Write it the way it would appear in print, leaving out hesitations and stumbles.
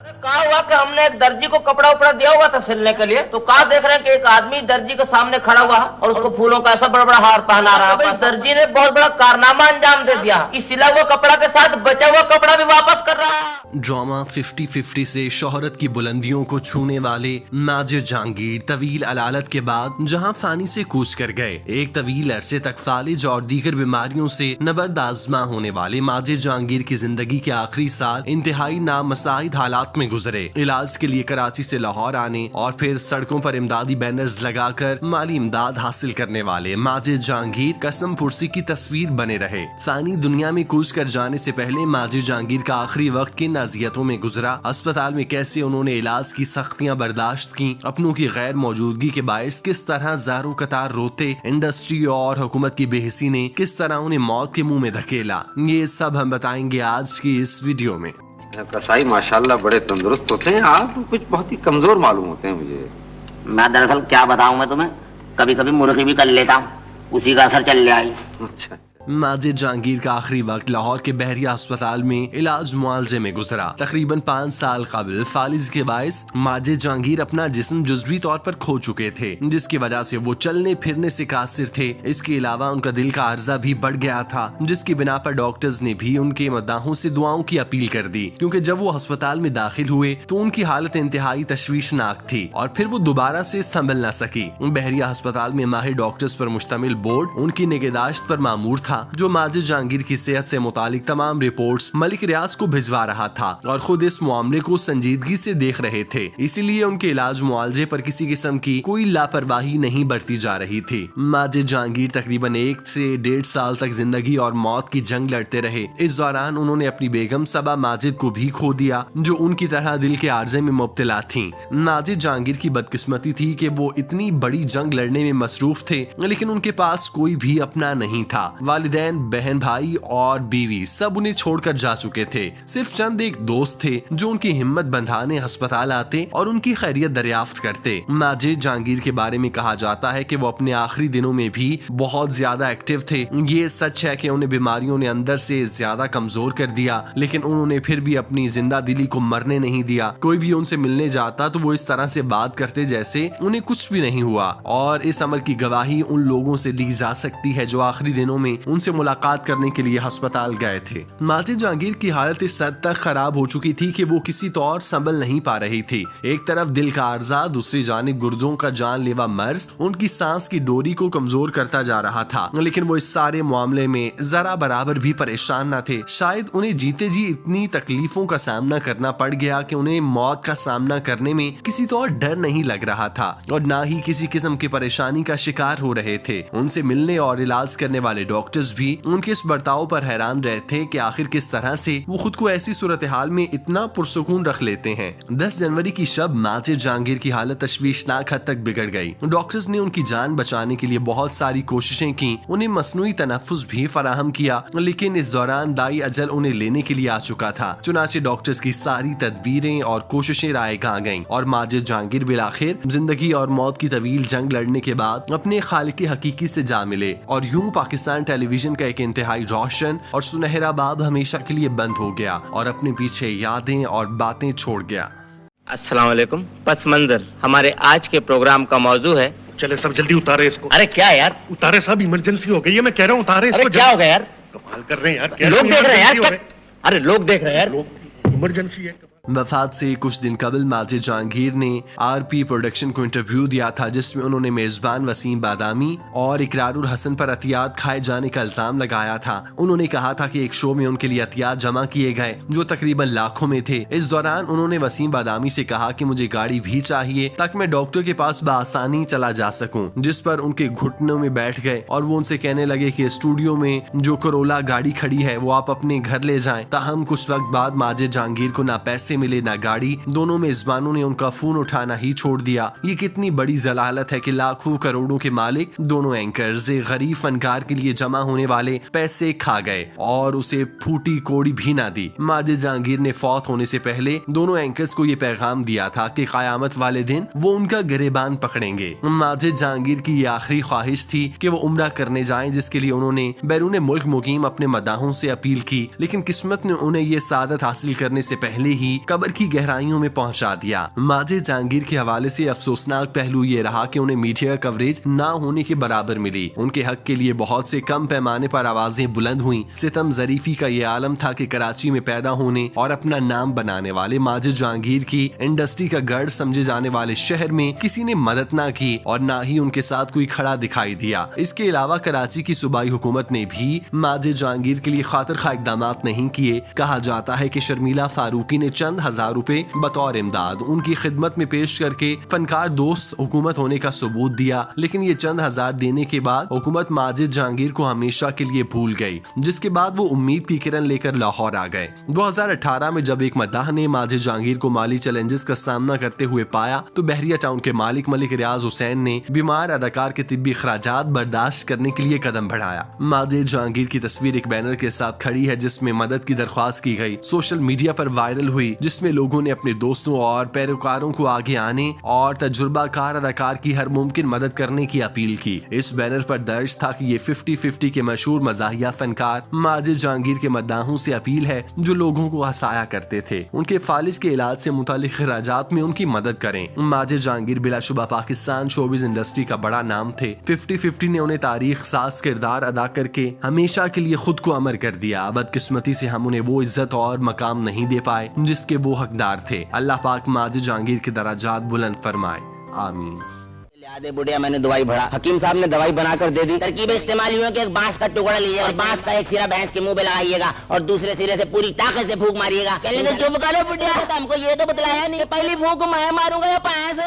कहा हुआ कि हमने एक दर्जी को कपड़ा उपड़ा दिया हुआ था सिलने के लिए, तो कहा देख रहे हैं कि एक आदमी दर्जी के सामने खड़ा हुआ है और उसको फूलों का ऐसा बड़ा बड़ा हार पहना रहा है। दर्जी ने बहुत बड़ा कारनामा अंजाम दे दिया, इस सिला हुआ कपड़ा के साथ बचा हुआ कपड़ा भी वापस कर रहा है। ड्रामा 50-50 से शोहरत की बुलंदियों को छूने वाले माजिद जहांगीर तवील अलालत के बाद जहां फानी से कूच कर गए, एक तवील अरसे तक फालिज और दीगर बीमारियों से नबरदाजमा होने वाले माजिद जहांगीर की जिंदगी के आखिरी साल इंतहाई नामसाइद हालात में गुजरे। इलाज के लिए कराची से लाहौर आने और फिर सड़कों पर इमदादी बैनर्स लगाकर माली इमदाद हासिल करने वाले माजिद जहांगीर कसम पुरसी की तस्वीर बने रहे। फानी दुनिया में कूच कर जाने से पहले माजिद जहांगीर का आखिरी वक्त किन अजियतों में गुजरा, अस्पताल में कैसे उन्होंने इलाज की सख्तियां बर्दाश्त की, अपनों की गैर मौजूदगी के बायस किस तरह ज़ारो कतार रोते, इंडस्ट्री और हुकूमत की बेहिसी ने किस तरह उन्हें मौत के मुंह में धकेला, ये सब हम बताएंगे आज की इस वीडियो में। कसाई माशाल्लाह बड़े तंदुरुस्त होते हैं, आप कुछ बहुत ही कमजोर मालूम होते हैं मुझे। मैं दरअसल क्या बताऊं, मैं तुम्हें कभी कभी मुर्गी भी कर लेता हूँ, उसी का असर चल रहा है। अच्छा। माजिद जहांगीर का आखिरी वक्त लाहौर के बहरिया अस्पताल में इलाज मुआवजे में गुजरा। तकरीबन 5 साल कबल फालिज के बायस माजिद जहांगीर अपना जिस्म जुज़वी तौर पर खो चुके थे, जिसकी वजह से वो चलने फिरने से कासिर थे। इसके अलावा उनका दिल का अर्जा भी बढ़ गया था, जिसकी बिना पर डॉक्टर्स ने भी उनके मद्दाहों से दुआओं की अपील कर दी, क्योंकि जब वो अस्पताल में दाखिल हुए तो उनकी हालत इंतहाई तशवीशनाक थी और फिर वो दोबारा से संभल न सकी। बहरिया अस्पताल में माहिर डॉक्टर्स पर मुश्तमिल बोर्ड उनकी निगहदाश्त पर मामूर था, जो माजिद जहांगीर की सेहत से मुतालिक तमाम रिपोर्ट्स मलिक रियाज को भिजवा रहा था और खुद इस मामले को संजीदगी से देख रहे थे। इसीलिए उनके इलाज मुआवजे पर किसी किस्म की कोई लापरवाही नहीं बरती जा रही थी। माजिद जहांगीर तकरीबन 1 से 1.5 साल तक जिंदगी और मौत की जंग लड़ते रहे। इस दौरान उन्होंने अपनी बेगम सबा माजिद को भी खो दिया, जो उनकी तरह दिल के आर्जे में मुब्तला थी। माजिद जहांगीर की बदकिस्मती थी कि वो इतनी बड़ी जंग लड़ने में मसरूफ थे, लेकिन उनके पास कोई भी अपना नहीं था। वालिदैन, बहन, भाई और बीवी सब उन्हें छोड़कर जा चुके थे। सिर्फ चंद एक दोस्त थे जो उनकी हिम्मत बंधाने अस्पताल आते और उनकी खैरियत दरियाफ्त करते। माजिद जहांगीर के बारे में कहा जाता है कि वो अपने आखिरी दिनों में भी बहुत ज्यादा एक्टिव थे। ये सच है कि उन्हें बीमारियों ने अंदर से ज्यादा कमजोर कर दिया, लेकिन उन्होंने फिर भी अपनी जिंदा दिली को मरने नहीं दिया। कोई भी उनसे मिलने जाता तो वो इस तरह से बात करते जैसे उन्हें कुछ भी नहीं हुआ, और इस अमल की गवाही उन लोगों से ली जा सकती है जो आखिरी दिनों में उनसे मुलाकात करने के लिए अस्पताल गए थे। माजिद जहांगीर की हालत इस हद तक खराब हो चुकी थी कि वो किसी तौर संभल नहीं पा रही थी। एक तरफ दिल का अर्जा, दूसरी जानिब गुर्दों का जानलेवा मर्ज उनकी सांस की डोरी को कमजोर करता जा रहा था, लेकिन वो इस सारे मामले में जरा बराबर भी परेशान न थे। शायद उन्हें जीते जी इतनी तकलीफों का सामना करना पड़ गया कि उन्हें मौत का सामना करने में किसी तौर डर नहीं लग रहा था और न ही किसी किस्म की परेशानी का शिकार हो रहे थे। उनसे मिलने और इलाज करने वाले डॉक्टर्स भी उनके इस बर्ताव पर हैरान रहे थे कि आखिर किस तरह से वो खुद को ऐसी सूरत हाल में इतना पुरसुकून रख लेते हैं। 10 जनवरी की शब माजिद जहांगीर की हालत तशवीशनाक हद तक बिगड़ गई। डॉक्टर्स ने उनकी जान बचाने के लिए बहुत सारी कोशिशें की, उन्हें मसनूई तनफ्फुस भी फराहम किया, लेकिन इस दौरान दाई अजल उन्हें लेने के लिए आ चुका था। चुनाचे डॉक्टर्स की सारी तदबीरें और कोशिशें रायग आ गईं और माजिद जहांगीर बिलाखिर जिंदगी और मौत की तवील जंग लड़ने के बाद अपने खालिक हकीकी से जा मिले और यूं पाकिस्तान टेलीविजन का एक इंतहाई रोशन और सुनहरा बाब हमेशा के लिए बंद हो गया और अपने पीछे यादें और बातें छोड़ गया। अस्सलाम वालेकुम। पस मंजर हमारे आज के प्रोग्राम का मौजू है। चले सब जल्दी उतारे इसको। अरे क्या यार, उतारे सब, इमरजेंसी हो गई है, मैं कह रहा हूँ उतारे इसको। अरे क्या हो गया यार, कमाल कर रहे हैं यार, लोग देख रहे हैं यार। अरे लोग देख रहे हैं यार, इमरजेंसी है। वफात से कुछ दिन कबल माजिद जहांगीर ने आरपी प्रोडक्शन को इंटरव्यू दिया था, जिसमें उन्होंने मेजबान वसीम बादामी और इकरारुल हसन पर अतियात खाए जाने का इल्जाम लगाया था। उन्होंने कहा था कि एक शो में उनके लिए अतियात जमा किए गए जो तकरीबन लाखों में थे। इस दौरान उन्होंने वसीम बादामी से कहा कि मुझे गाड़ी भी चाहिए ताकि मैं डॉक्टर के पास बआसानी चला जा सकूं, जिस पर उनके घुटनों में बैठ गए और वो उनसे कहने लगे कि स्टूडियो में जो करोला गाड़ी खड़ी है वो आप अपने घर ले जाएं। ताहम कुछ वक्त बाद माजिद जहांगीर को ना पैसे मिले ना गाड़ी। दोनों मेजबानों ने उनका फोन उठाना ही छोड़ दिया। ये कितनी बड़ी जलालत है कि लाखों करोड़ों के मालिक दोनों एंकर्स एक गरीब फनकार के लिए जमा होने वाले पैसे खा गए और उसे फूटी कोड़ी भी ना दी। माजिद जहांगीर ने फौत होने से पहले दोनों एंकर्स को ये पैगाम दिया था कि कयामत वाले दिन वो उनका गिरेबान पकड़ेंगे। माजिद जहांगीर की ये आखिरी ख्वाहिश थी कि वो उम्रा करने जाएं, जिसके लिए उन्होंने बैरून मुल्क मुकीम अपने मदाहों से अपील की, लेकिन किस्मत ने उन्हें ये सादत हासिल करने से पहले ही कब्र की गहराइयों में पहुंचा दिया। माजिद जहांगीर के हवाले से अफसोसनाक पहलू ये रहा कि उन्हें मीडिया कवरेज ना होने के बराबर मिली। उनके हक के लिए बहुत से कम पैमाने पर आवाजें बुलंद हुई। सितम जरीफी का ये आलम था कि कराची में पैदा होने और अपना नाम बनाने वाले माजिद जहांगीर की इंडस्ट्री का गढ़ समझे जाने वाले शहर में किसी ने मदद ना की और ना ही उनके साथ कोई खड़ा दिखाई दिया। इसके अलावा कराची की सूबाई हुकूमत ने भी माजिद जहांगीर के लिए खातिर खा इकदाम नहीं किए। कहा जाता है कि शर्मिला फारूकी ने चंद हजार रुपए बतौर इमदाद उनकी खिदमत में पेश करके फनकार दोस्त हुकूमत होने का सबूत दिया, लेकिन ये चंद हजार देने के बाद हुकूमत माजिद जहांगीर को हमेशा के लिए भूल गई, जिसके बाद वो उम्मीद की किरण लेकर लाहौर आ गए। 2018 में जब एक मद्दाह ने माजिद जहांगीर को माली चैलेंजेस का सामना करते हुए पाया तो बहरिया टाउन के मालिक मलिक रियाज हुसैन ने बीमार अदाकार के तिब्बी खर्चात बर्दाश्त करने के लिए कदम बढ़ाया। माजिद जहांगीर की तस्वीर एक बैनर के साथ खड़ी है जिसमें मदद की दरख्वास्त की गई। सोशल मीडिया पर वायरल हुई, जिसमें लोगों ने अपने दोस्तों और पैरोकारों को आगे आने और तजुर्बाकार अदाकार की हर मुमकिन मदद करने की अपील की। इस बैनर पर दर्ज था कि ये 50-50 के मशहूर मज़ाहिया फनकार माजिद जहांगीर के मद्दाहों से अपील है जो लोगों को हंसाया करते थे, उनके फालिज के इलाज से मुतालिक खराजात में उनकी मदद करें। माजिद जहांगीर बिलाशुबा पाकिस्तान शोबिज इंडस्ट्री का बड़ा नाम थे। 50-50 ने उन्हें तारीख साज किरदार अदा करके हमेशा के लिए खुद को अमर कर दिया। बदकिस्मती से हम उन्हें वो इज्जत और मकाम नहीं दे पाए जिसके वो हकदार थे। अल्लाह पाक माजिद जहांगीर के दराजात बुलंद फरमाए, आमीन। आधे बुढ़िया मैंने दवाई भरा, हकीम साहब ने दवाई बनाकर दे दी। तरकीब इस्तेमाल हुई है कि एक बांस का टुकड़ा लीजिएगा और बांस का एक सिरा भैंस के मुंह पे लगाइएगा और दूसरे सिरे से पूरी ताकत से फूंक मारिएगा। कहने चुप करो बुढ़िया, हमको ये तो बतलाया नहीं, पहली फूंक मैं मारूंगा या भैंस।